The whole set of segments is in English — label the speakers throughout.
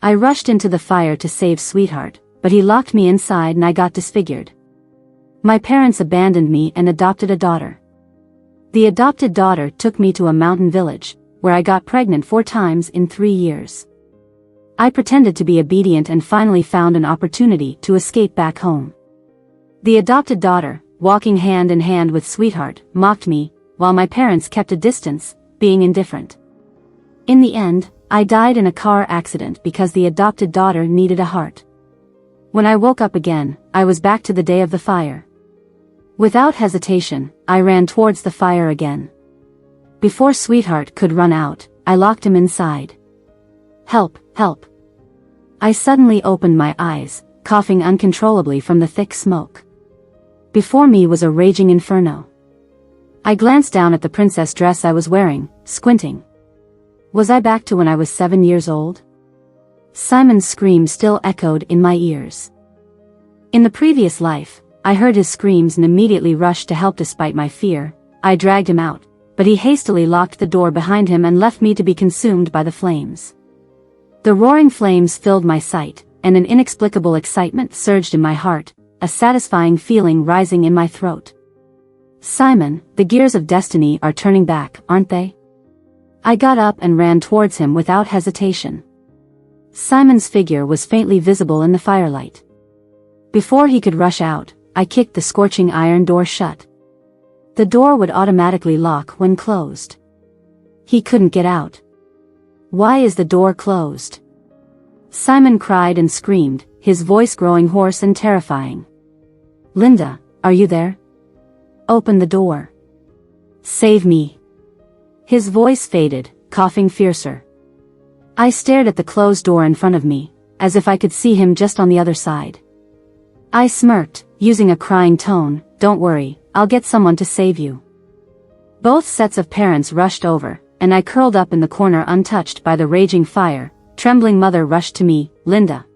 Speaker 1: I rushed into the fire to save sweetheart, but he locked me inside and I got disfigured. My parents abandoned me and adopted a daughter. The adopted daughter took me to a mountain village, where I got pregnant 4 times in 3 years. I pretended to be obedient and finally found an opportunity to escape back home. The adopted daughter, walking hand in hand with sweetheart, mocked me, while my parents kept a distance, being indifferent. In the end, I died in a car accident because the adopted daughter needed a heart. When I woke up again, I was back to the day of the fire. Without hesitation, I ran towards the fire again. Before sweetheart could run out, I locked him inside. Help, help. I suddenly opened my eyes, coughing uncontrollably from the thick smoke. Before me was a raging inferno. I glanced down at the princess dress I was wearing, squinting. Was I back to when I was 7 years old? Simon's scream still echoed in my ears. In the previous life, I heard his screams and immediately rushed to help despite my fear. I dragged him out, but he hastily locked the door behind him and left me to be consumed by the flames. The roaring flames filled my sight, and an inexplicable excitement surged in my heart, a satisfying feeling rising in my throat. Simon, the gears of destiny are turning back, aren't they? I got up and ran towards him without hesitation. Simon's figure was faintly visible in the firelight. Before he could rush out, I kicked the scorching iron door shut. The door would automatically lock when closed. He couldn't get out. Why is the door closed? Simon cried and screamed, his voice growing hoarse and terrifying. Linda, are you there? Open the door. Save me. His voice faded, coughing fiercer. I stared at the closed door in front of me, as if I could see him just on the other side. I smirked, using a crying tone, "Don't worry, I'll get someone to save you." Both sets of parents rushed over, and I curled up in the corner untouched by the raging fire. Trembling mother rushed to me, "Linda."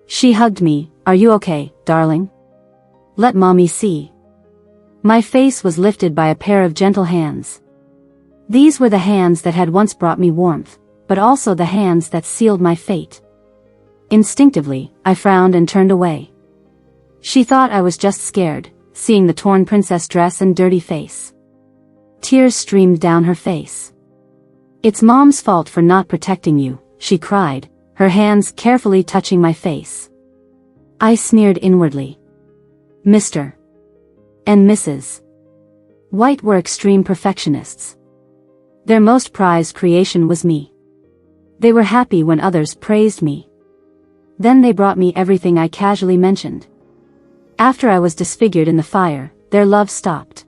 Speaker 1: She hugged me, "Are you okay, darling? Let mommy see." My face was lifted by a pair of gentle hands. These were the hands that had once brought me warmth, but also the hands that sealed my fate. Instinctively, I frowned and turned away. She thought I was just scared, seeing the torn princess dress and dirty face. Tears streamed down her face. "It's Mom's fault for not protecting you," she cried, her hands carefully touching my face. I sneered inwardly. Mr. and Mrs. White were extreme perfectionists. Their most prized creation was me. They were happy when others praised me. Then they brought me everything I casually mentioned. After I was disfigured in the fire, their love stopped.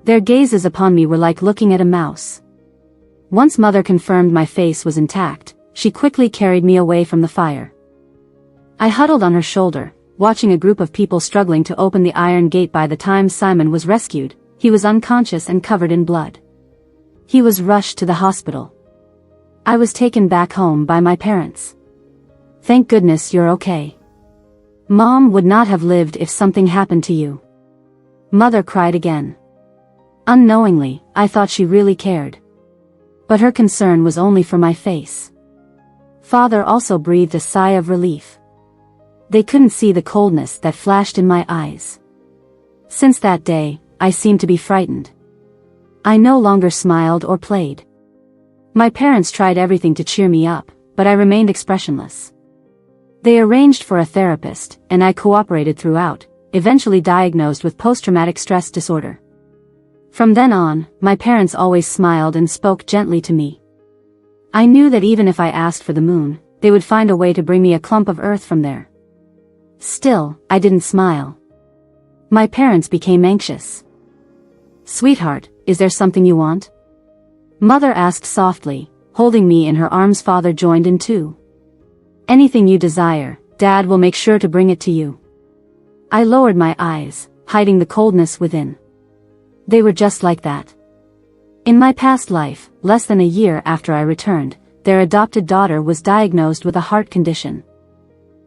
Speaker 1: Their gazes upon me were like looking at a mouse. Once Mother confirmed my face was intact, she quickly carried me away from the fire. I huddled on her shoulder, watching a group of people struggling to open the iron gate. By the time Simon was rescued, he was unconscious and covered in blood. He was rushed to the hospital. I was taken back home by my parents. "Thank goodness you're okay. Mom would not have lived if something happened to you." Mother cried again. Unknowingly, I thought she really cared. But her concern was only for my face. Father also breathed a sigh of relief. They couldn't see the coldness that flashed in my eyes. Since that day, I seemed to be frightened. I no longer smiled or played. My parents tried everything to cheer me up, but I remained expressionless. They arranged for a therapist, and I cooperated throughout, eventually diagnosed with post-traumatic stress disorder. From then on, my parents always smiled and spoke gently to me. I knew that even if I asked for the moon, they would find a way to bring me a clump of earth from there. Still, I didn't smile. My parents became anxious. "Sweetheart, is there something you want?" Mother asked softly, holding me in her arms. Father joined in too. "Anything you desire, Dad will make sure to bring it to you." I lowered my eyes, hiding the coldness within. They were just like that. In my past life, less than a year after I returned, their adopted daughter was diagnosed with a heart condition.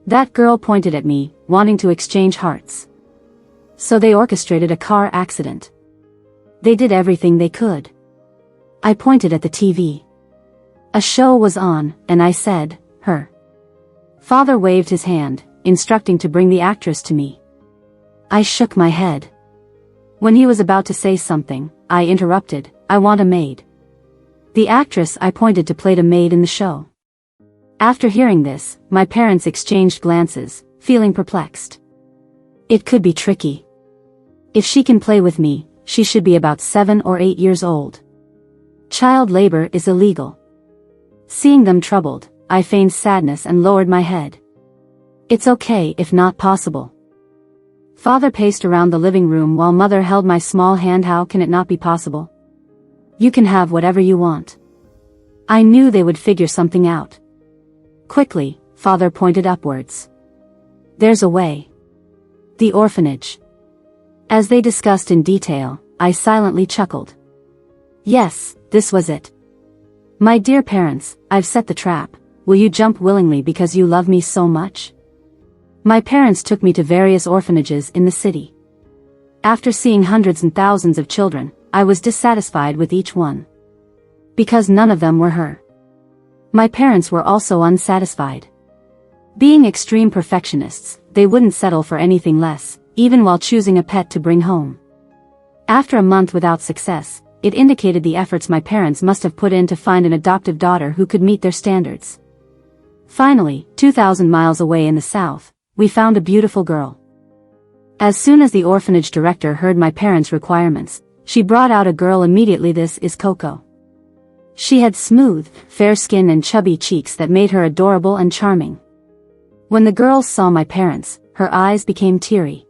Speaker 1: That girl pointed at me, wanting to exchange hearts. So they orchestrated a car accident. They did everything they could. I pointed at the TV. A show was on, and I said, "Her." Father waved his hand, instructing to bring the actress to me. I shook my head. When he was about to say something, I interrupted, I want a maid. The actress I pointed to played a maid in the show. After hearing this, my parents exchanged glances, feeling perplexed. It could be tricky. If she can play with me, she should be about 7 or 8 years old. Child labor is illegal. Seeing them troubled, I feigned sadness and lowered my head. It's okay if not possible. Father paced around the living room while Mother held my small hand. How can it not be possible? You can have whatever you want. I knew they would figure something out. Quickly, Father pointed upwards. There's a way. The orphanage. As they discussed in detail, I silently chuckled. Yes, this was it. My dear parents, I've set the trap. Will you jump willingly because you love me so much? My parents took me to various orphanages in the city. After seeing hundreds and thousands of children, I was dissatisfied with each one. Because none of them were her. My parents were also unsatisfied. Being extreme perfectionists, they wouldn't settle for anything less, even while choosing a pet to bring home. After a month without success, it indicated the efforts my parents must have put in to find an adoptive daughter who could meet their standards. Finally, 2,000 miles away in the south, we found a beautiful girl. As soon as the orphanage director heard my parents' requirements, she brought out a girl immediately. This is Coco. She had smooth, fair skin and chubby cheeks that made her adorable and charming. When the girls saw my parents, her eyes became teary.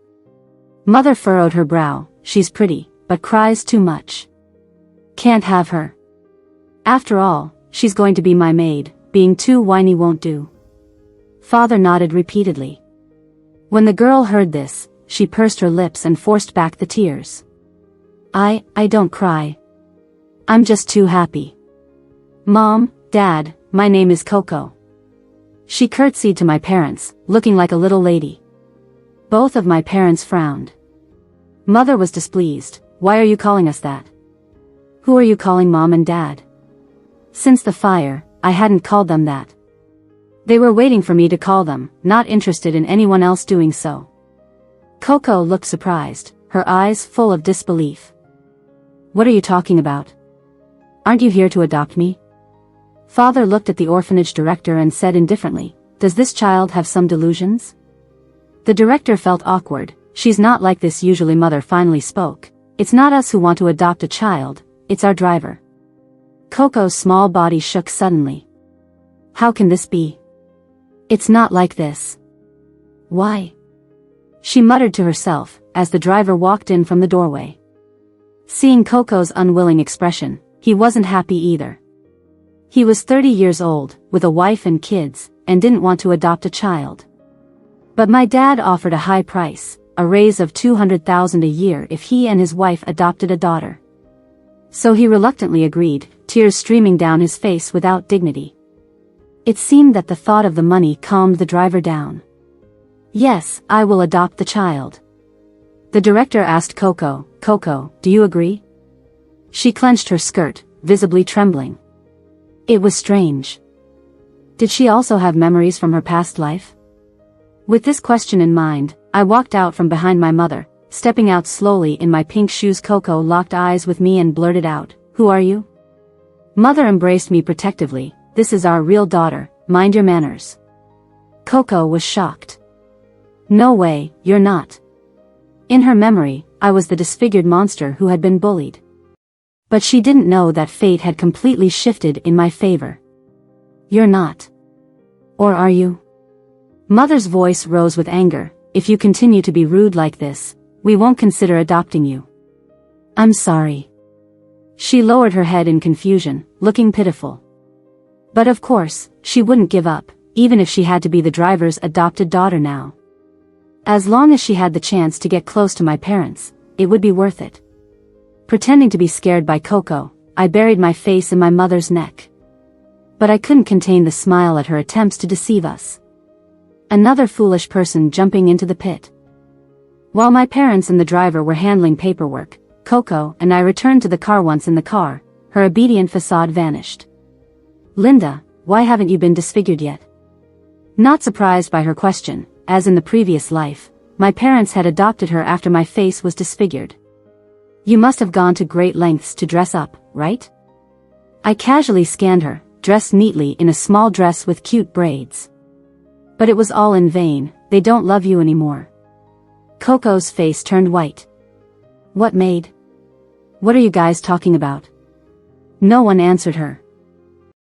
Speaker 1: Mother furrowed her brow. She's pretty, but cries too much. Can't have her. After all, she's going to be my maid, being too whiny won't do. Father nodded repeatedly. When the girl heard this, she pursed her lips and forced back the tears. I don't cry. I'm just too happy. Mom, Dad, my name is Coco. She curtsied to my parents, looking like a little lady. Both of my parents frowned. Mother was displeased. Why are you calling us that? Who are you calling Mom and Dad? Since the fire, I hadn't called them that. They were waiting for me to call them, not interested in anyone else doing so. Coco looked surprised, her eyes full of disbelief. What are you talking about? Aren't you here to adopt me? Father looked at the orphanage director and said indifferently, does this child have some delusions? The director felt awkward. She's not like this usually. Mother finally spoke. It's not us who want to adopt a child, it's our driver. Coco's small body shook suddenly. How can this be? It's not like this. Why? She muttered to herself, as the driver walked in from the doorway. Seeing Coco's unwilling expression, he wasn't happy either. He was 30 years old, with a wife and kids, and didn't want to adopt a child. But my dad offered a high price, a raise of $200,000 a year if he and his wife adopted a daughter. So he reluctantly agreed, tears streaming down his face without dignity. It seemed that the thought of the money calmed the driver down. Yes, I will adopt the child. The director asked Coco, Coco, do you agree? She clenched her skirt, visibly trembling. It was strange. Did she also have memories from her past life? With this question in mind, I walked out from behind my mother, stepping out slowly in my pink shoes. Coco locked eyes with me and blurted out, who are you? Mother embraced me protectively. This is our real daughter, mind your manners. Coco was shocked. No way, you're not. In her memory, I was the disfigured monster who had been bullied. But she didn't know that fate had completely shifted in my favor. You're not. Or are you? Mother's voice rose with anger. If you continue to be rude like this, we won't consider adopting you. I'm sorry. She lowered her head in confusion, looking pitiful. But of course, she wouldn't give up, even if she had to be the driver's adopted daughter now. As long as she had the chance to get close to my parents, it would be worth it. Pretending to be scared by Coco, I buried my face in my mother's neck. But I couldn't contain the smile at her attempts to deceive us. Another foolish person jumping into the pit. While my parents and the driver were handling paperwork, Coco and I returned to the car. Once in the car, her obedient facade vanished. Linda, why haven't you been disfigured yet? Not surprised by her question, as in the previous life, my parents had adopted her after my face was disfigured. You must have gone to great lengths to dress up, right? I casually scanned her, dressed neatly in a small dress with cute braids. But it was all in vain, they don't love you anymore. Coco's face turned white. What maid? What are you guys talking about? No one answered her.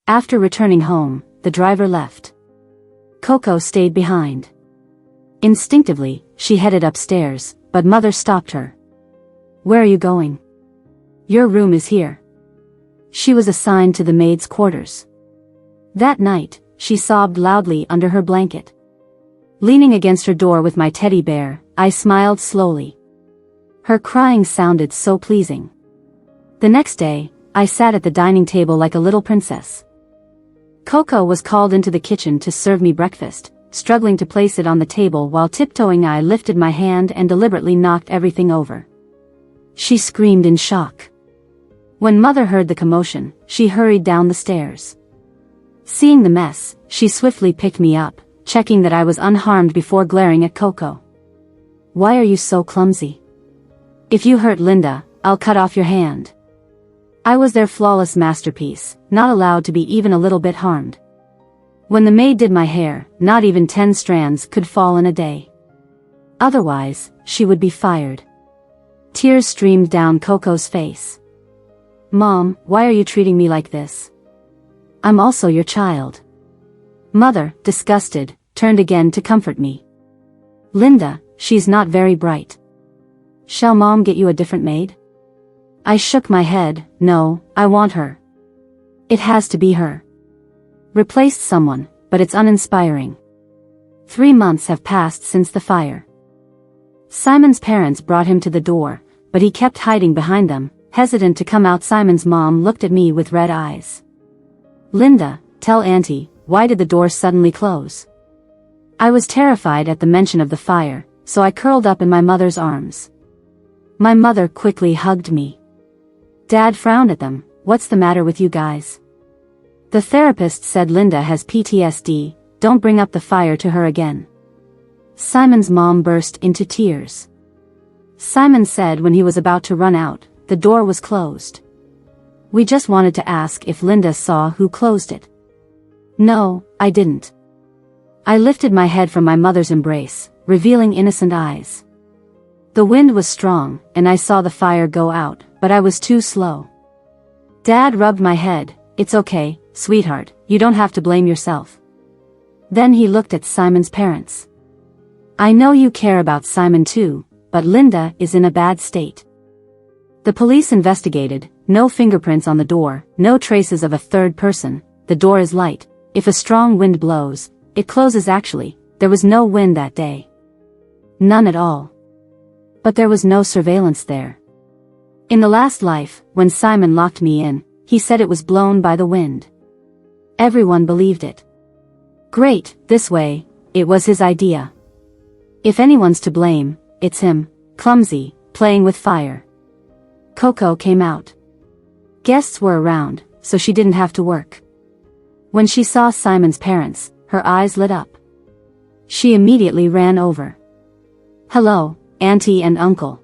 Speaker 1: After returning home, the driver left. Coco stayed behind. Instinctively, she headed upstairs, but mother stopped her. Where are you going? Your room is here. She was assigned to the maid's quarters. That night, she sobbed loudly under her blanket. Leaning against her door with my teddy bear, I smiled slowly. Her crying sounded so pleasing. The next day, I sat at the dining table like a little princess. Coco was called into the kitchen to serve me breakfast, struggling to place it on the table while tiptoeing. I lifted my hand and deliberately knocked everything over. She screamed in shock. When mother heard the commotion, she hurried down the stairs. Seeing the mess, she swiftly picked me up, checking that I was unharmed before glaring at Coco. Why are you so clumsy? If you hurt Linda, I'll cut off your hand. I was their flawless masterpiece, not allowed to be even a little bit harmed. When the maid did my hair, not even 10 strands could fall in a day. Otherwise, she would be fired. Tears streamed down Coco's face. Mom, why are you treating me like this? I'm also your child. Mother, disgusted, turned again to comfort me. Linda, she's not very bright. Shall Mom get you a different maid? I shook my head. No, I want her. It has to be her. Replaced someone, but it's uninspiring. 3 months have passed since the fire. Simon's parents brought him to the door, but he kept hiding behind them, hesitant to come out. Simon's mom looked at me with red eyes. Linda, tell Auntie, why did the door suddenly close? I was terrified at the mention of the fire, so I curled up in my mother's arms. My mother quickly hugged me. Dad frowned at them. What's the matter with you guys? The therapist said Linda has PTSD, don't bring up the fire to her again. Simon's mom burst into tears. Simon said when he was about to run out, the door was closed. We just wanted to ask if Linda saw who closed it. No, I didn't. I lifted my head from my mother's embrace, revealing innocent eyes. The wind was strong, and I saw the fire go out, but I was too slow. Dad rubbed my head. It's okay, sweetheart, you don't have to blame yourself. Then he looked at Simon's parents. I know you care about Simon too, but Linda is in a bad state. The police investigated, no fingerprints on the door, no traces of a third person, the door is light, if a strong wind blows, it closes. Actually, there was no wind that day. None at all. But there was no surveillance there. In the last life, when Simon locked me in, he said it was blown by the wind. Everyone believed it. Great, this way, it was his idea. If anyone's to blame, it's him, clumsy, playing with fire. Coco came out. Guests were around, so she didn't have to work. When she saw Simon's parents, her eyes lit up. She immediately ran over. Hello, Auntie and Uncle.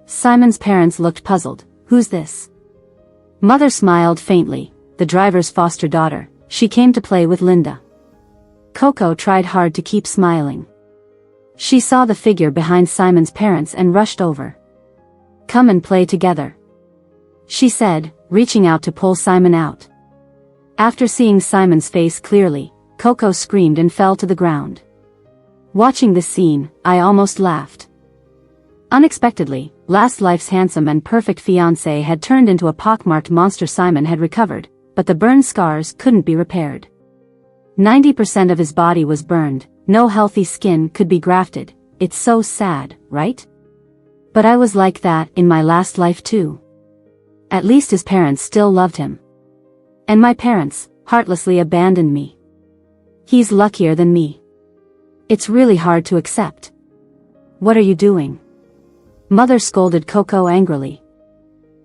Speaker 1: Simon's parents looked puzzled. Who's this? Mother smiled faintly. The driver's foster daughter. She came to play with Linda. Coco tried hard to keep smiling. She saw the figure behind Simon's parents and rushed over. Come and play together, she said, reaching out to pull Simon out. After seeing Simon's face clearly, Coco screamed and fell to the ground. Watching this scene, I almost laughed. Unexpectedly, last life's handsome and perfect fiancé had turned into a pockmarked monster. Simon had recovered, but the burn scars couldn't be repaired. 90% of his body was burned, no healthy skin could be grafted. It's so sad, right? But I was like that in my last life too. At least his parents still loved him. And my parents, heartlessly abandoned me. He's luckier than me. It's really hard to accept. What are you doing? Mother scolded Coco angrily.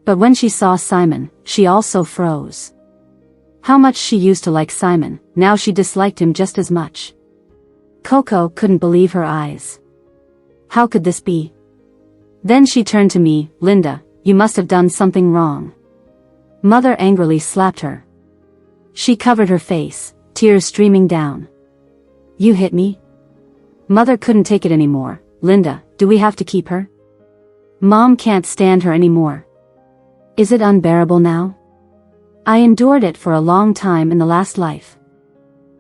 Speaker 1: But when she saw Simon, she also froze. How much she used to like Simon, now she disliked him just as much. Coco couldn't believe her eyes. How could this be? Then she turned to me, Linda, you must have done something wrong. Mother angrily slapped her. She covered her face, tears streaming down. You hit me? Mother couldn't take it anymore. Linda, do we have to keep her? Mom can't stand her anymore. Is it unbearable now? I endured it for a long time in the last life.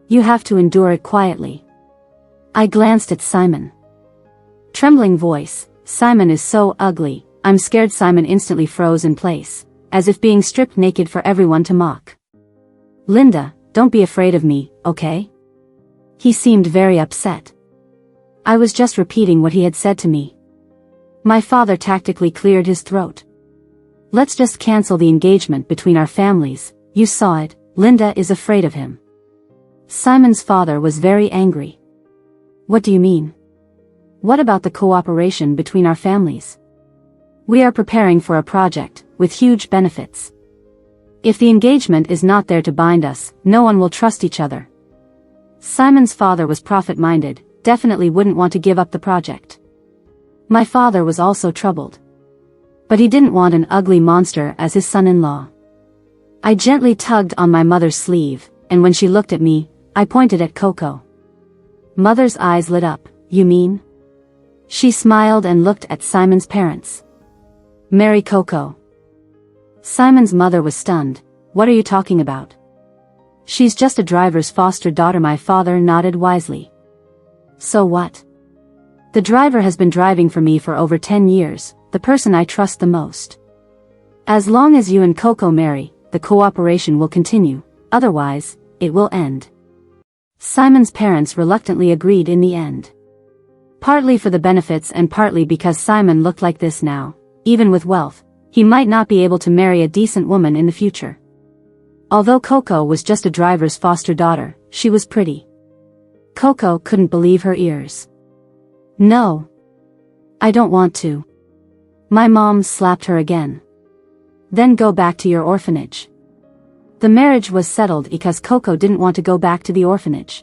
Speaker 1: You have to endure it quietly. I glanced at Simon. Trembling voice, Simon is so ugly, I'm scared. Simon instantly froze in place, as if being stripped naked for everyone to mock. Linda, don't be afraid of me, okay? He seemed very upset. I was just repeating what he had said to me. My father tactically cleared his throat. Let's just cancel the engagement between our families, you saw it, Linda is afraid of him. Simon's father was very angry. What do you mean? What about the cooperation between our families? We are preparing for a project, with huge benefits. If the engagement is not there to bind us, no one will trust each other. Simon's father was profit-minded, definitely wouldn't want to give up the project. My father was also troubled. But he didn't want an ugly monster as his son-in-law. I gently tugged on my mother's sleeve, and when she looked at me, I pointed at Coco. Mother's eyes lit up, you mean? She smiled and looked at Simon's parents. Marry Coco. Simon's mother was stunned. What are you talking about? She's just a driver's foster daughter. My father nodded wisely. So what? The driver has been driving for me for over 10 years, the person I trust the most. As long as you and Coco marry, the cooperation will continue, otherwise, it will end. Simon's parents reluctantly agreed in the end. Partly for the benefits and partly because Simon looked like this now, even with wealth, he might not be able to marry a decent woman in the future. Although Coco was just a driver's foster daughter, she was pretty. Coco couldn't believe her ears. No. I don't want to. My mom slapped her again. Then go back to your orphanage. The marriage was settled because Coco didn't want to go back to the orphanage.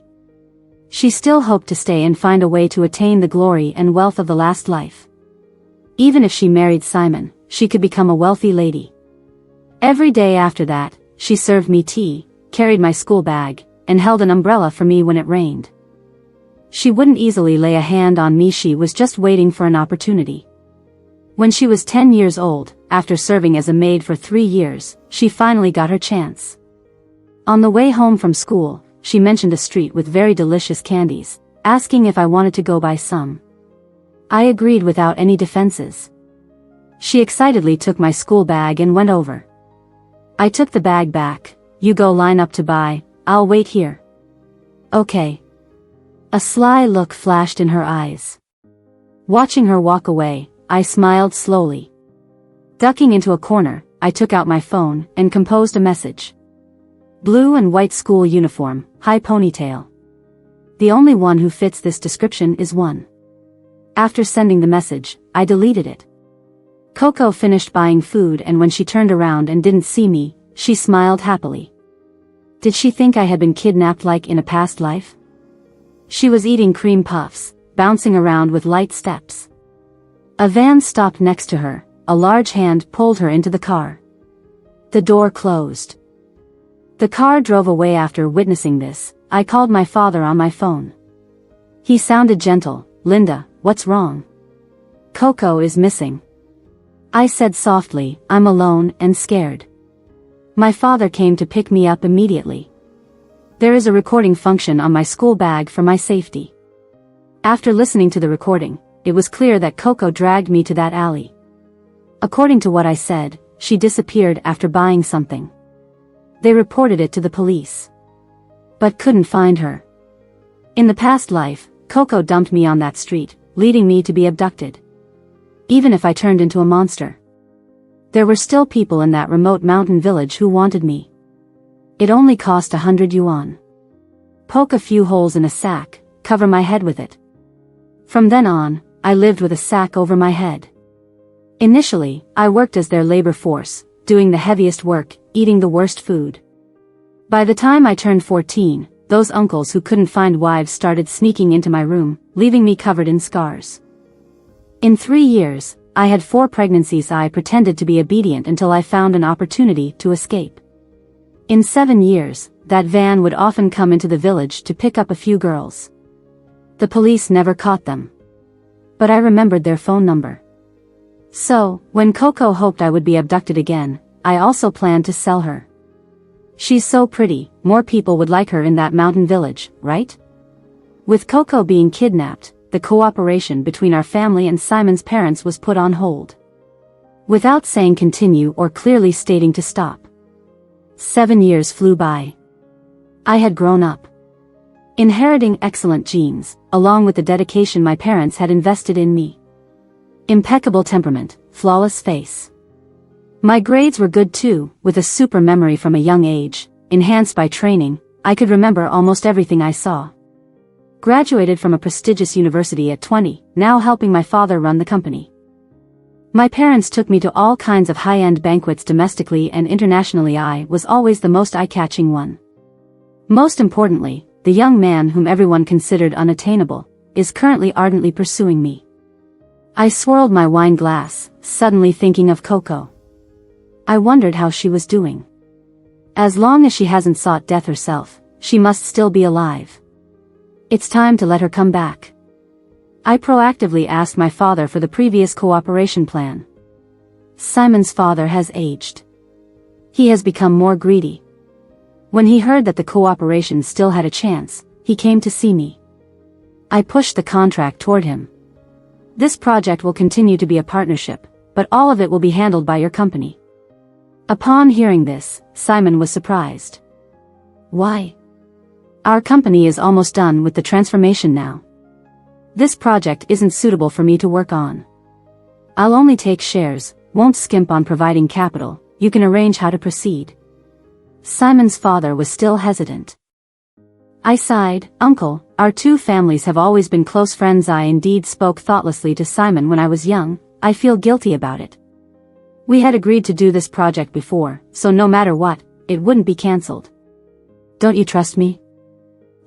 Speaker 1: She still hoped to stay and find a way to attain the glory and wealth of the last life. Even if she married Simon, she could become a wealthy lady. Every day after that, she served me tea, carried my school bag, and held an umbrella for me when it rained. She wouldn't easily lay a hand on me. She was just waiting for an opportunity. When she was 10 years old, after serving as a maid for 3 years, she finally got her chance. On the way home from school, she mentioned a street with very delicious candies, asking if I wanted to go buy some. I agreed without any defenses. She excitedly took my school bag and went over. I took the bag back. You go line up to buy, I'll wait here. Okay. A sly look flashed in her eyes. Watching her walk away, I smiled slowly. Ducking into a corner, I took out my phone and composed a message. Blue and white school uniform, high ponytail. The only one who fits this description is one. After sending the message, I deleted it. Coco finished buying food, and when she turned around and didn't see me, she smiled happily. Did she think I had been kidnapped like in a past life? She was eating cream puffs, bouncing around with light steps. A van stopped next to her, a large hand pulled her into the car. The door closed. The car drove away. After witnessing this, I called my father on my phone. He sounded gentle. Linda, what's wrong? Coco is missing. I said softly, I'm alone and scared. My father came to pick me up immediately. There is a recording function on my school bag for my safety. After listening to the recording, it was clear that Coco dragged me to that alley. According to what I said, she disappeared after buying something. They reported it to the police, but couldn't find her. In the past life, Coco dumped me on that street, leading me to be abducted. Even if I turned into a monster, there were still people in that remote mountain village who wanted me. It only cost 100 yuan. Poke a few holes in a sack, cover my head with it. From then on, I lived with a sack over my head. Initially, I worked as their labor force, doing the heaviest work, eating the worst food. By the time I turned 14, those uncles who couldn't find wives started sneaking into my room, leaving me covered in scars. In 3 years, I had 4 pregnancies. I pretended to be obedient until I found an opportunity to escape. In 7 years, that van would often come into the village to pick up a few girls. The police never caught them. But I remembered their phone number. So, when Coco hoped I would be abducted again, I also planned to sell her. She's so pretty, more people would like her in that mountain village, right? With Coco being kidnapped, the cooperation between our family and Simon's parents was put on hold. Without saying continue or clearly stating to stop. 7 years flew by. I had grown up. Inheriting excellent genes, along with the dedication my parents had invested in me. Impeccable temperament, flawless face. My grades were good too, with a super memory from a young age, enhanced by training. I could remember almost everything I saw. Graduated from a prestigious university at 20, now helping my father run the company. My parents took me to all kinds of high-end banquets domestically and internationally. I was always the most eye-catching one. Most importantly, the young man whom everyone considered unattainable, is currently ardently pursuing me. I swirled my wine glass, suddenly thinking of Coco. I wondered how she was doing. As long as she hasn't sought death herself, she must still be alive. It's time to let her come back. I proactively asked my father for the previous cooperation plan. Simon's father has aged. He has become more greedy. When he heard that the cooperation still had a chance, he came to see me. I pushed the contract toward him. This project will continue to be a partnership, but all of it will be handled by your company. Upon hearing this, Simon was surprised. Why? Our company is almost done with the transformation now. This project isn't suitable for me to work on. I'll only take shares, won't skimp on providing capital. You can arrange how to proceed. Simon's father was still hesitant. I sighed. Uncle, our 2 families have always been close friends. I indeed spoke thoughtlessly to Simon when I was young. I feel guilty about it. We had agreed to do this project before, so no matter what, it wouldn't be cancelled. Don't you trust me?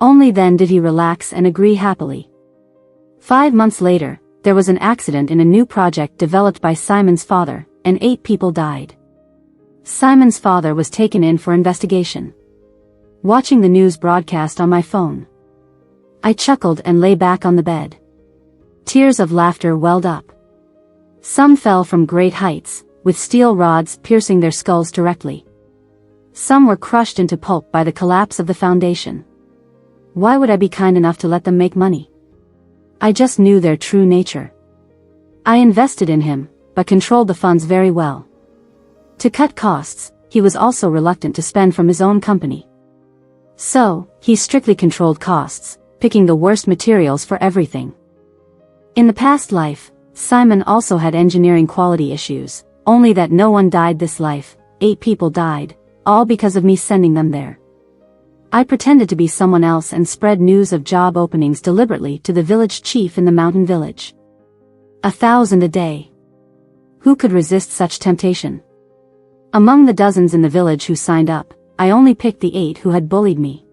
Speaker 1: Only then did he relax and agree happily. 5 months later, there was an accident in a new project developed by Simon's father, and 8 people died. Simon's father was taken in for investigation. Watching the news broadcast on my phone. I chuckled and lay back on the bed. Tears of laughter welled up. Some fell from great heights, with steel rods piercing their skulls directly. Some were crushed into pulp by the collapse of the foundation. Why would I be kind enough to let them make money? I just knew their true nature. I invested in him, but controlled the funds very well. To cut costs, he was also reluctant to spend from his own company. So, he strictly controlled costs, picking the worst materials for everything. In the past life, Simon also had engineering quality issues, only that no one died this life. 8 people died, all because of me sending them there. I pretended to be someone else and spread news of job openings deliberately to the village chief in the mountain village. 1,000 a day. Who could resist such temptation? Among the dozens in the village who signed up, I only picked the 8 who had bullied me.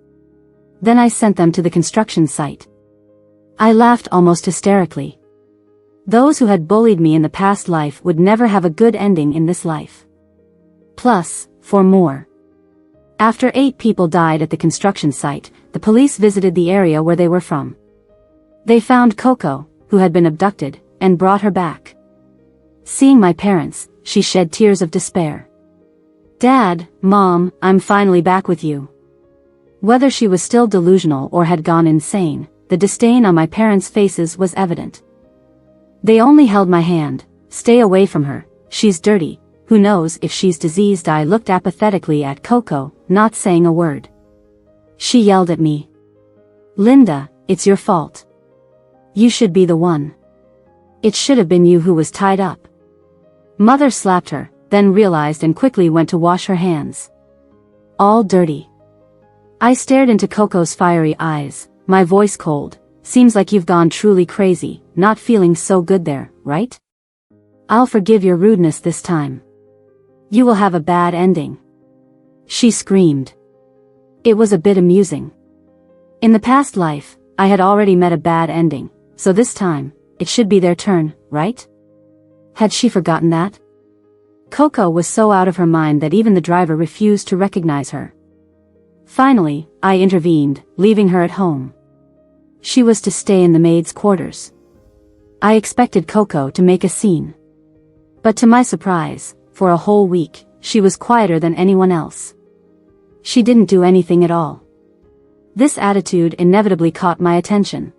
Speaker 1: Then I sent them to the construction site. I laughed almost hysterically. Those who had bullied me in the past life would never have a good ending in this life. Plus, 4 more. After 8 people died at the construction site, the police visited the area where they were from. They found Coco, who had been abducted, and brought her back. Seeing my parents, she shed tears of despair. Dad, Mom, I'm finally back with you. Whether she was still delusional or had gone insane, the disdain on my parents' faces was evident. They only held my hand. Stay away from her, she's dirty. Who knows if she's diseased? I looked apathetically at Coco, not saying a word. She yelled at me. Linda, it's your fault. You should be the one. It should have been you who was tied up. Mother slapped her, then realized and quickly went to wash her hands. All dirty. I stared into Coco's fiery eyes, my voice cold. Seems like you've gone truly crazy, not feeling so good there, right? I'll forgive your rudeness this time. You will have a bad ending. She screamed. It was a bit amusing. In the past life, I had already met a bad ending, so this time, it should be their turn, right? Had she forgotten that? Coco was so out of her mind that even the driver refused to recognize her. Finally, I intervened, leaving her at home. She was to stay in the maid's quarters. I expected Coco to make a scene. But to my surprise, for a whole week, she was quieter than anyone else. She didn't do anything at all. This attitude inevitably caught my attention.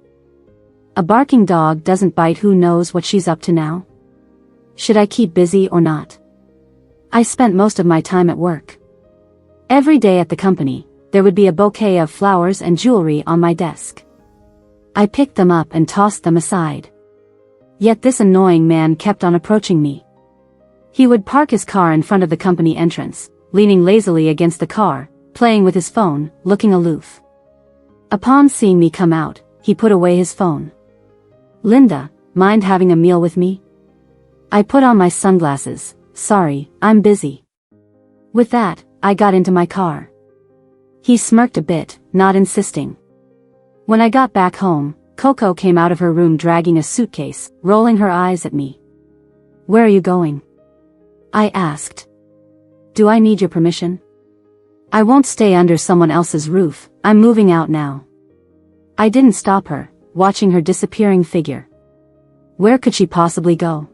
Speaker 1: A barking dog doesn't bite. Who knows what she's up to now? Should I keep busy or not? I spent most of my time at work. Every day at the company, there would be a bouquet of flowers and jewelry on my desk. I picked them up and tossed them aside. Yet this annoying man kept on approaching me. He would park his car in front of the company entrance, leaning lazily against the car, playing with his phone, looking aloof. Upon seeing me come out, he put away his phone. "Linda, mind having a meal with me?" I put on my sunglasses. "Sorry, I'm busy." With that, I got into my car. He smirked a bit, not insisting. When I got back home, Coco came out of her room dragging a suitcase, rolling her eyes at me. "Where are you going?" I asked. "Do I need your permission?" "I won't stay under someone else's roof, I'm moving out now." I didn't stop her, watching her disappearing figure. Where could she possibly go?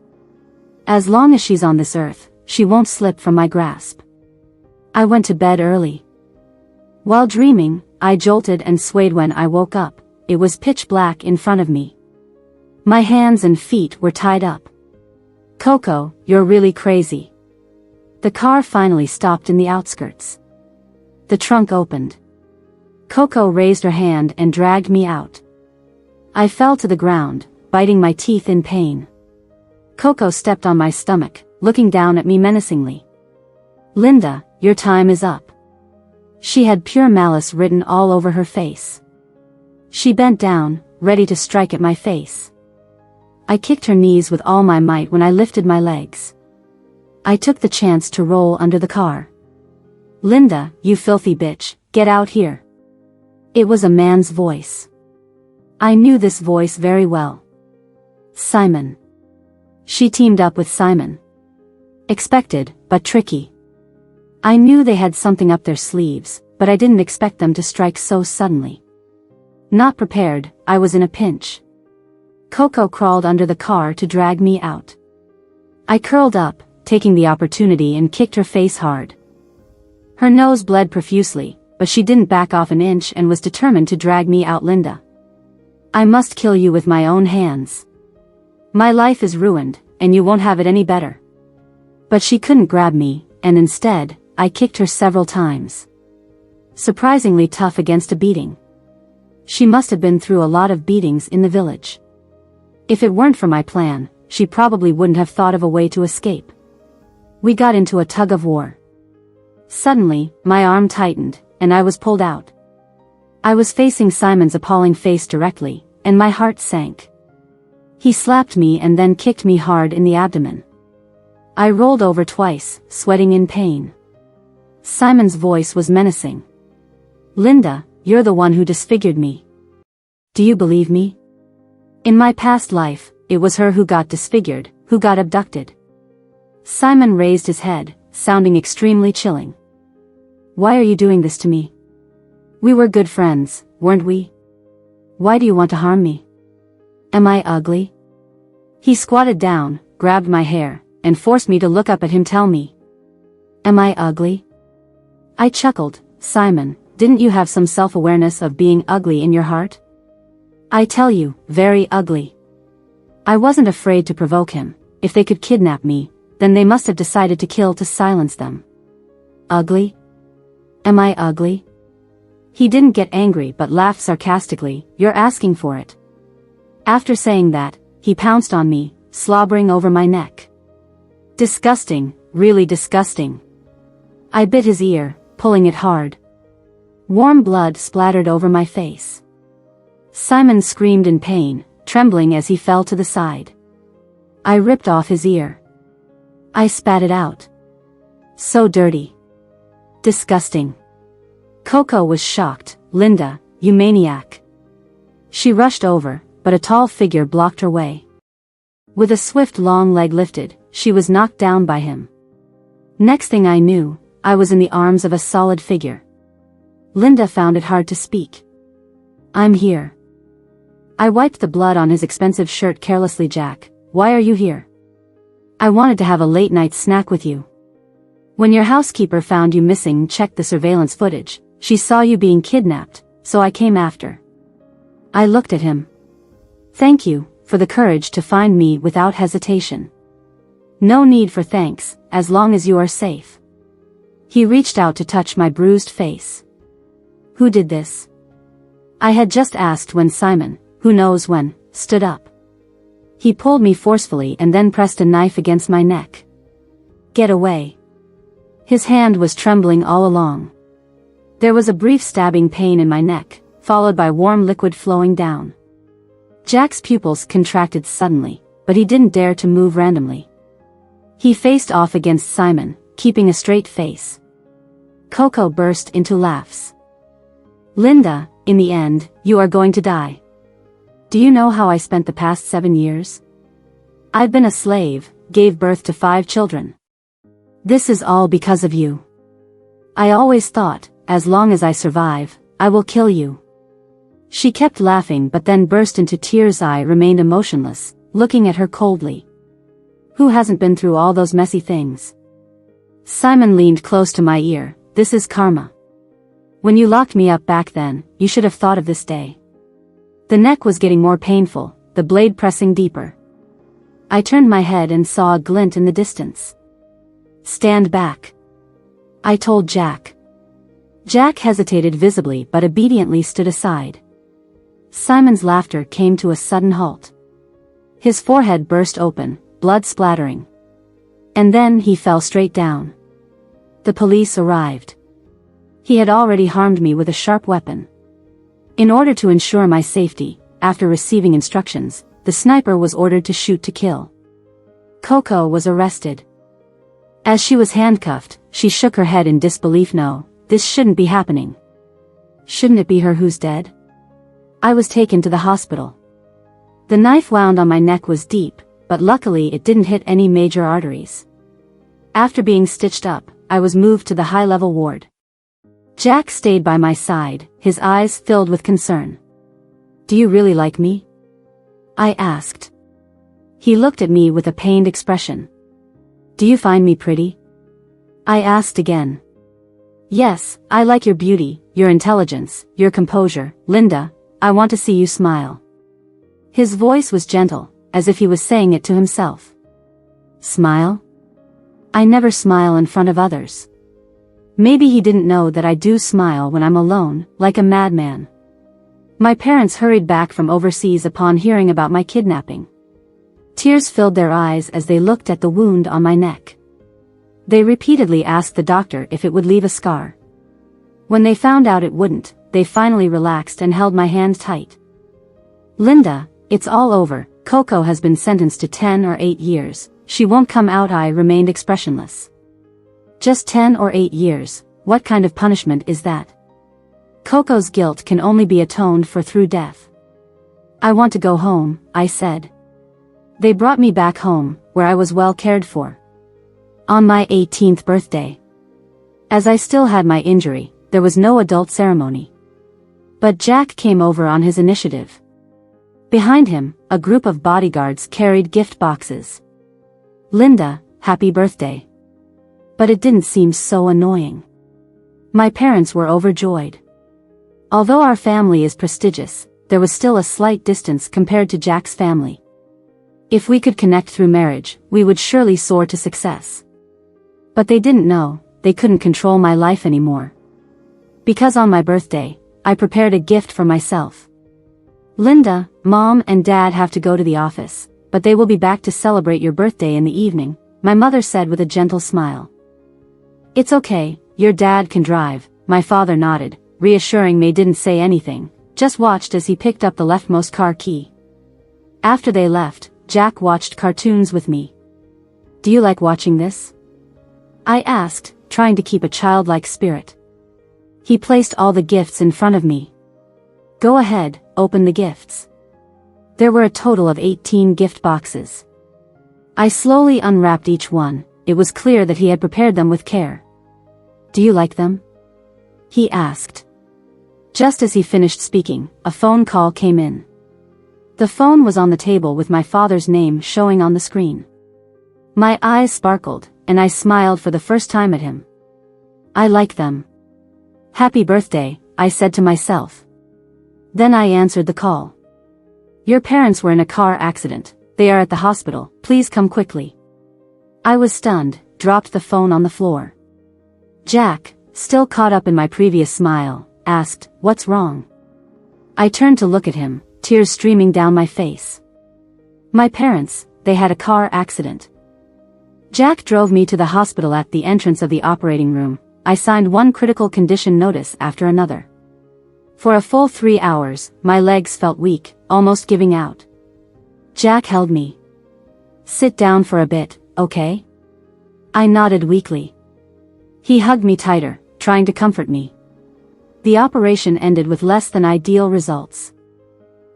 Speaker 1: As long as she's on this earth, she won't slip from my grasp. I went to bed early. While dreaming, I jolted and swayed. When I woke up, it was pitch black in front of me. My hands and feet were tied up. "Coco, you're really crazy." The car finally stopped in the outskirts. The trunk opened. Coco raised her hand and dragged me out. I fell to the ground, biting my teeth in pain. Coco stepped on my stomach, looking down at me menacingly. "Linda, your time is up." She had pure malice written all over her face. She bent down, ready to strike at my face. I kicked her knees with all my might when I lifted my legs. I took the chance to roll under the car. "Linda, you filthy bitch, get out here." It was a man's voice. I knew this voice very well. Simon. She teamed up with Simon. Expected, but tricky. I knew they had something up their sleeves, but I didn't expect them to strike so suddenly. Not prepared, I was in a pinch. Coco crawled under the car to drag me out. I curled up, taking the opportunity, and kicked her face hard. Her nose bled profusely, but she didn't back off an inch and was determined to drag me out. "Linda, I must kill you with my own hands. My life is ruined, and you won't have it any better." But she couldn't grab me, and instead, I kicked her several times. Surprisingly tough against a beating. She must have been through a lot of beatings in the village. If it weren't for my plan, she probably wouldn't have thought of a way to escape. We got into a tug of war. Suddenly, my arm tightened, and I was pulled out. I was facing Simon's appalling face directly, and my heart sank. He slapped me and then kicked me hard in the abdomen. I rolled over twice, sweating in pain. Simon's voice was menacing. "Linda, you're the one who disfigured me. Do you believe me? In my past life, it was her who got disfigured, who got abducted." Simon raised his head, sounding extremely chilling. "Why are you doing this to me? We were good friends, weren't we? Why do you want to harm me? Am I ugly?" He squatted down, grabbed my hair, and forced me to look up at him. "Tell me. Am I ugly?" I chuckled. "Simon, didn't you have some self-awareness of being ugly in your heart?" "I tell you, very ugly." I wasn't afraid to provoke him. If they could kidnap me, then they must have decided to kill to silence them. "Ugly? Am I ugly?" He didn't get angry but laughed sarcastically. "You're asking for it." After saying that, he pounced on me, slobbering over my neck. Disgusting, really disgusting. I bit his ear, pulling it hard. Warm blood splattered over my face. Simon screamed in pain, trembling as he fell to the side. I ripped off his ear. I spat it out. So dirty. Disgusting. Coco was shocked. "Linda, you maniac." She rushed over, but a tall figure blocked her way. With a swift long leg lifted, she was knocked down by him. Next thing I knew, I was in the arms of a solid figure. Linda found it hard to speak. "I'm here." I wiped the blood on his expensive shirt carelessly. "Jack, why are you here?" "I wanted to have a late night snack with you. When your housekeeper found you missing and checked the surveillance footage, she saw you being kidnapped, so I came after." I looked at him. "Thank you for the courage to find me without hesitation." "No need for thanks, as long as you are safe." He reached out to touch my bruised face. "Who did this?" I had just asked when Simon, who knows when, stood up. He pulled me forcefully and then pressed a knife against my neck. "Get away." His hand was trembling all along. There was a brief stabbing pain in my neck, followed by warm liquid flowing down. Jack's pupils contracted suddenly, but he didn't dare to move randomly. He faced off against Simon, keeping a straight face. Coco burst into laughs. "Linda, in the end, you are going to die. Do you know how I spent the past 7 years? I've been a slave, gave birth to 5 children. This is all because of you. I always thought, as long as I survive, I will kill you." She kept laughing but then burst into tears. I remained emotionless, looking at her coldly. Who hasn't been through all those messy things? Simon leaned close to my ear. "This is karma. When you locked me up back then, you should have thought of this day." The neck was getting more painful, the blade pressing deeper. I turned my head and saw a glint in the distance. "Stand back," I told Jack. Jack hesitated visibly but obediently stood aside. Simon's laughter came to a sudden halt. His forehead burst open, blood splattering. And then he fell straight down. The police arrived. He had already harmed me with a sharp weapon. In order to ensure my safety, after receiving instructions, the sniper was ordered to shoot to kill. Coco was arrested. As she was handcuffed, she shook her head in disbelief. "No, this shouldn't be happening." "Shouldn't it be her who's dead?" I was taken to the hospital. The knife wound on my neck was deep, but luckily it didn't hit any major arteries. After being stitched up, I was moved to the high-level ward. Jack stayed by my side, his eyes filled with concern. "Do you really like me?" I asked. He looked at me with a pained expression. "Do you find me pretty?" I asked again. "Yes, I like your beauty, your intelligence, your composure. Linda, I want to see you smile." His voice was gentle, as if he was saying it to himself. Smile? I never smile in front of others. Maybe he didn't know that I do smile when I'm alone, like a madman. My parents hurried back from overseas upon hearing about my kidnapping. Tears filled their eyes as they looked at the wound on my neck. They repeatedly asked the doctor if it would leave a scar. When they found out it wouldn't, they finally relaxed and held my hand tight. "Linda, it's all over. Coco has been sentenced to 10 or 8 years. She won't come out." I remained expressionless. "Just 10 or 8 years, what kind of punishment is that? Coco's guilt can only be atoned for through death." "I want to go home," I said. They brought me back home, where I was well cared for. On my 18th birthday. As I still had my injury, there was no adult ceremony. But Jack came over on his initiative. Behind him, a group of bodyguards carried gift boxes. "Linda, happy birthday." But it didn't seem so annoying. My parents were overjoyed. Although our family is prestigious, there was still a slight distance compared to Jack's family. If we could connect through marriage, we would surely soar to success. But they didn't know, they couldn't control my life anymore. Because on my birthday, I prepared a gift for myself. "Linda, Mom and Dad have to go to the office, but they will be back to celebrate your birthday in the evening," my mother said with a gentle smile. "It's okay, your dad can drive," my father nodded, reassuring me. Didn't say anything, just watched as he picked up the leftmost car key. After they left, Jack watched cartoons with me. "Do you like watching this?" I asked, trying to keep a childlike spirit. He placed all the gifts in front of me. Go ahead, open the gifts. There were a total of 18 gift boxes. I slowly unwrapped each one. It was clear that he had prepared them with care. Do you like them? He asked. Just as he finished speaking, a phone call came in. The phone was on the table with my father's name showing on the screen. My eyes sparkled, and I smiled for the first time at him. I like them. Happy birthday, I said to myself. Then I answered the call. Your parents were in a car accident. They are at the hospital. Please come quickly. I was stunned, dropped the phone on the floor. Jack, still caught up in my previous smile, asked, "What's wrong?" I turned to look at him, tears streaming down my face. My parents, they had a car accident. Jack drove me to the hospital. At the entrance of the operating room, I signed one critical condition notice after another. For a full 3 hours, my legs felt weak, almost giving out. Jack held me. Sit down for a bit, okay? I nodded weakly. He hugged me tighter, trying to comfort me. The operation ended with less than ideal results.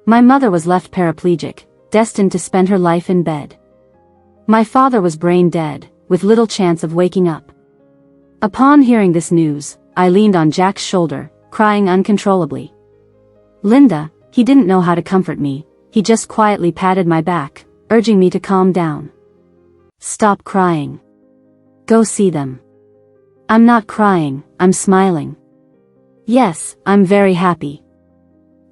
Speaker 1: My mother was left paraplegic, destined to spend her life in bed. My father was brain dead, with little chance of waking up. Upon hearing this news, I leaned on Jack's shoulder, crying uncontrollably. Linda, he didn't know how to comfort me, he just quietly patted my back, urging me to calm down. Stop crying. Go see them. I'm not crying, I'm smiling. Yes, I'm very happy.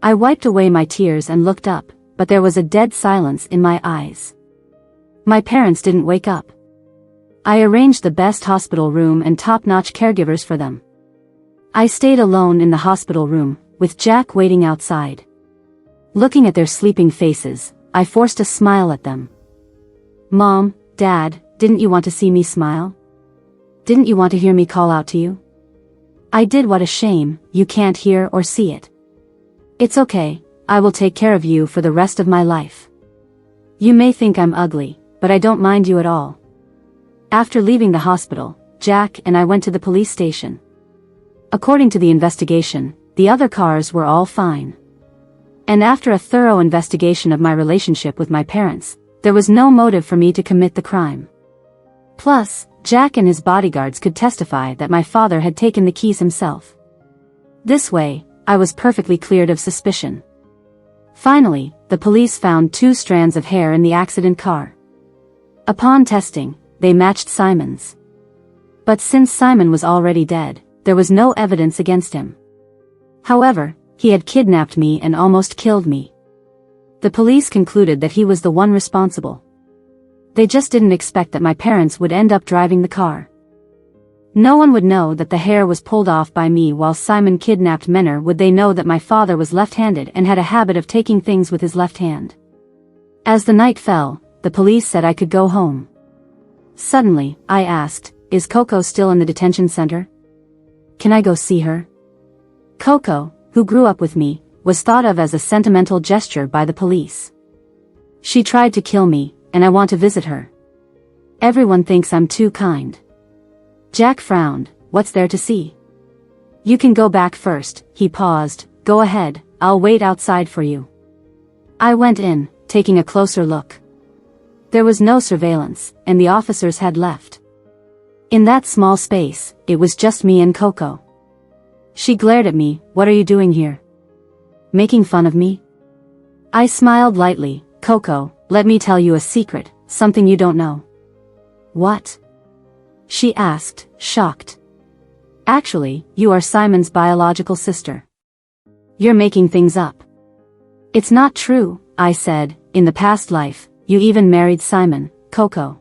Speaker 1: I wiped away my tears and looked up, but there was a dead silence in my eyes. My parents didn't wake up. I arranged the best hospital room and top-notch caregivers for them. I stayed alone in the hospital room, with Jack waiting outside. Looking at their sleeping faces, I forced a smile at them. Mom, Dad, didn't you want to see me smile? Didn't you want to hear me call out to you? I did. What a shame, you can't hear or see it. It's okay, I will take care of you for the rest of my life. You may think I'm ugly, but I don't mind you at all. After leaving the hospital, Jack and I went to the police station. According to the investigation, the other cars were all fine. And after a thorough investigation of my relationship with my parents, there was no motive for me to commit the crime. Plus, Jack and his bodyguards could testify that my father had taken the keys himself. This way, I was perfectly cleared of suspicion. Finally, the police found 2 strands of hair in the accident car. Upon testing, they matched Simon's. But since Simon was already dead, there was no evidence against him. However, he had kidnapped me and almost killed me. The police concluded that he was the one responsible. They just didn't expect that my parents would end up driving the car. No one would know that the hair was pulled off by me while Simon kidnapped Menor. Would they know that my father was left-handed and had a habit of taking things with his left hand? As the night fell, the police said I could go home. Suddenly, I asked, is Coco still in the detention center? Can I go see her? Coco, who grew up with me, was thought of as a sentimental gesture by the police. She tried to kill me, and I want to visit her. Everyone thinks I'm too kind. Jack frowned. What's there to see? You can go back first. He paused. Go ahead, I'll wait outside for you. I went in, taking a closer look. There was no surveillance, and the officers had left. In that small space, it was just me and Coco. She glared at me. What are you doing here? Making fun of me? I smiled lightly. Coco, let me tell you a secret, something you don't know. What? She asked, shocked. Actually, you are Simon's biological sister. You're making things up. It's not true, I said. In the past life, you even married Simon, Coco.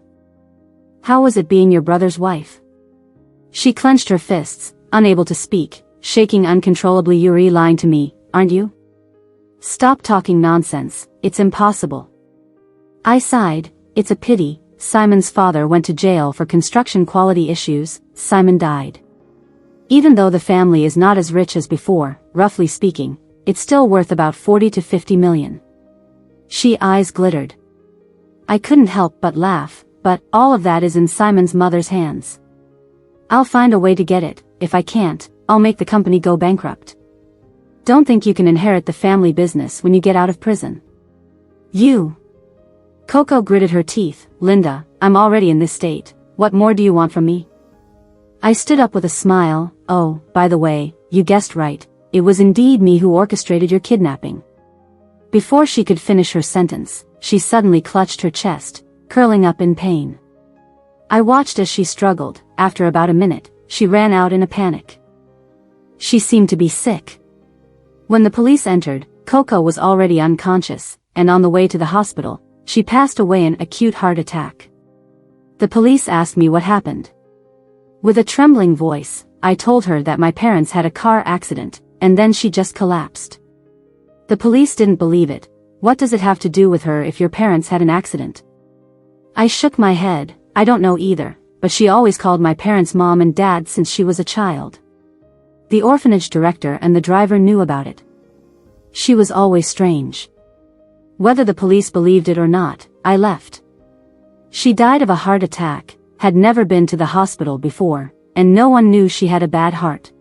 Speaker 1: How was it being your brother's wife? She clenched her fists, unable to speak, shaking uncontrollably. You're lying to me, aren't you? Stop talking nonsense, it's impossible. I sighed. It's a pity. Simon's father went to jail for construction quality issues. Simon died. Even though the family is not as rich as before, roughly speaking, it's still worth about 40 to 50 million. She eyes glittered. I couldn't help but laugh, but all of that is in Simon's mother's hands. I'll find a way to get it. If I can't, I'll make the company go bankrupt. Don't think you can inherit the family business when you get out of prison. You. Coco gritted her teeth. Linda, I'm already in this state. What more do you want from me? I stood up with a smile. Oh, by the way, you guessed right. It was indeed me who orchestrated your kidnapping. Before she could finish her sentence, she suddenly clutched her chest, curling up in pain. I watched as she struggled. After about a minute, she ran out in a panic. She seemed to be sick. When the police entered, Coco was already unconscious, and on the way to the hospital, she passed away in acute heart attack. The police asked me what happened. With a trembling voice, I told her that my parents had a car accident, and then she just collapsed. The police didn't believe it. What does it have to do with her if your parents had an accident? I shook my head. I don't know either, but she always called my parents mom and dad since she was a child. The orphanage director and the driver knew about it. She was always strange. Whether the police believed it or not, I left. She died of a heart attack, had never been to the hospital before, and no one knew she had a bad heart.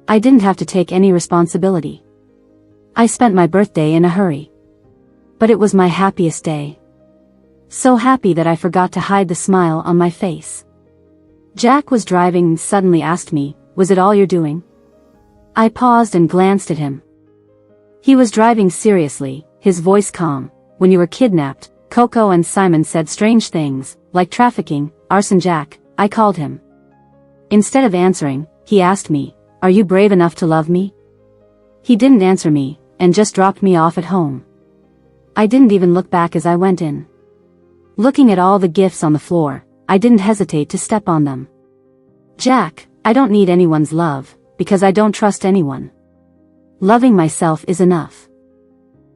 Speaker 1: I didn't have to take any responsibility. I spent my birthday in a hurry. But it was my happiest day. So happy that I forgot to hide the smile on my face. Jack was driving and suddenly asked me, "Was it all you're doing?" I paused and glanced at him. He was driving seriously, his voice calm. When you were kidnapped, Coco and Simon said strange things, like trafficking, arson. Jack, I called him. Instead of answering, he asked me, "Are you brave enough to love me?" He didn't answer me, and just dropped me off at home. I didn't even look back as I went in. Looking at all the gifts on the floor, I didn't hesitate to step on them. Jack, I don't need anyone's love, because I don't trust anyone. Loving myself is enough.